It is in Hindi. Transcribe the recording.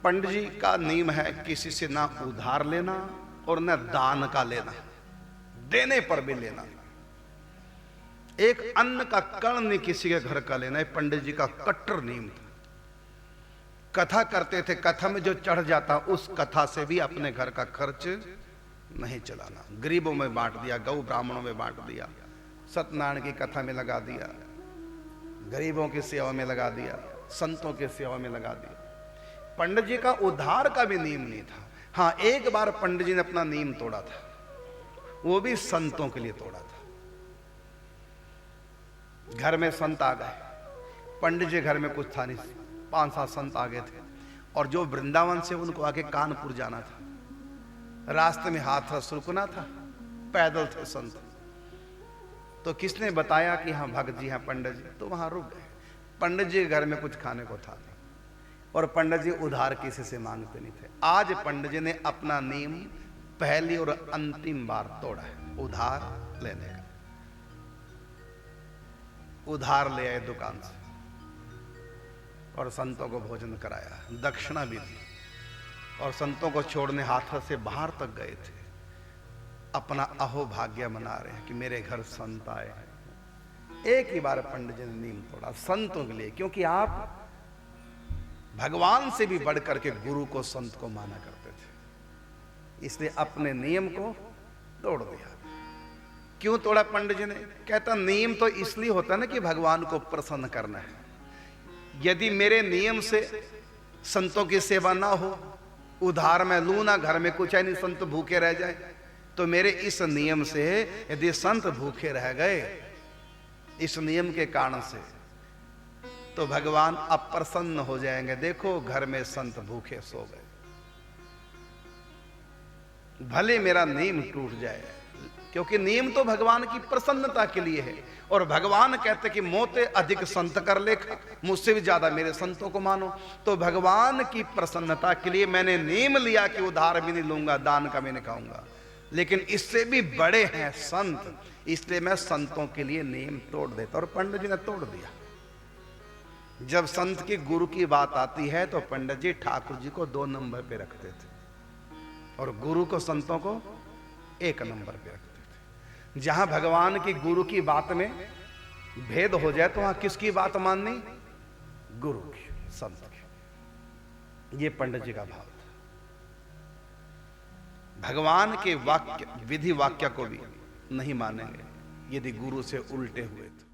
पंडित जी का नियम है किसी से ना उधार लेना और न दान का लेना, देने पर भी लेना। एक अन्न का कण नहीं किसी के घर का लेना, पंडित जी का कट्टर नियम था। कथा करते थे, कथा में जो चढ़ जाता उस कथा से भी अपने घर का खर्च नहीं चलाना। गरीबों में बांट दिया, गौ ब्राह्मणों में बांट दिया, सत्यनारायण की कथा में लगा दिया, गरीबों की सेवा में लगा दिया, संतों की सेवा में लगा दिया। पंडित जी का उधार का भी नियम नहीं था। हाँ, एक बार पंडित जी ने अपना नियम तोड़ा था, वो भी संतों के लिए तोड़ा था। घर में संत आ गए, पंडित जी घर में कुछ था नहीं, 5-7 संत आ गए थे, और जो वृंदावन से उनको आगे कानपुर जाना था। रास्ते में हाथ रस रुकना था, पैदल थे संत। तो किसने बताया कि हाँ भगत जी हैं पंडित जी, तो वहां रुक गए। पंडित जी घर में कुछ खाने को था नहीं, और पंडित जी उधार किसी से मांगते नहीं थे। आज पंडित जी ने अपना नियम पहली और अंतिम बार तोड़ा है, उधार लेने का। उधार ले आए दुकान से और संतों को भोजन कराया, दक्षिणा भी दी, और संतों को छोड़ने हाथ से बाहर तक गए थे। अपना अहोभाग्य मना रहे हैं कि मेरे घर संत आए हैं। एक ही बार पंडित जी ने नियम तोड़ा संतों के लिए, क्योंकि आप भगवान से भी बढ़कर के गुरु को, संत को माना करते थे, इसलिए अपने नियम को तोड़ दिया। क्यों तोड़ा पंडित जी ने? कहता नियम तो इसलिए होता ना कि भगवान को प्रसन्न करना है। यदि मेरे नियम से संतों की सेवा ना हो, उधार में लू ना, घर में कुछ है नहीं, संत भूखे रह जाए, तो मेरे इस नियम से यदि संत भूखे रह गए, इस नियम के कारण से, तो भगवान अप्रसन्न हो जाएंगे। देखो घर में संत भूखे सो गए, भले मेरा नियम टूट जाए, क्योंकि नियम तो भगवान की प्रसन्नता के लिए है। और भगवान कहते कि मोते अधिक संत कर लेखा, मुझसे भी ज्यादा मेरे संतों को मानो। तो भगवान की प्रसन्नता के लिए मैंने नियम लिया कि उधार भी नहीं लूंगा, दान का भी नहीं खाऊंगा, लेकिन इससे भी बड़े हैं संत, इसलिए मैं संतों के लिए नियम तोड़ देता। और पंडित जी ने तोड़ दिया। जब संत की गुरु की बात आती है तो पंडित जी ठाकुर जी को 2 नंबर पे रखते थे, और गुरु को, संतों को 1 नंबर पे रखते थे। जहां भगवान की, गुरु की बात में भेद हो जाए तो वहां किसकी बात माननी? गुरु की, संत की। ये पंडित जी का भाव था। भगवान के वाक्य, विधि वाक्य को भी नहीं मानेंगे यदि गुरु से उल्टे हुए थे।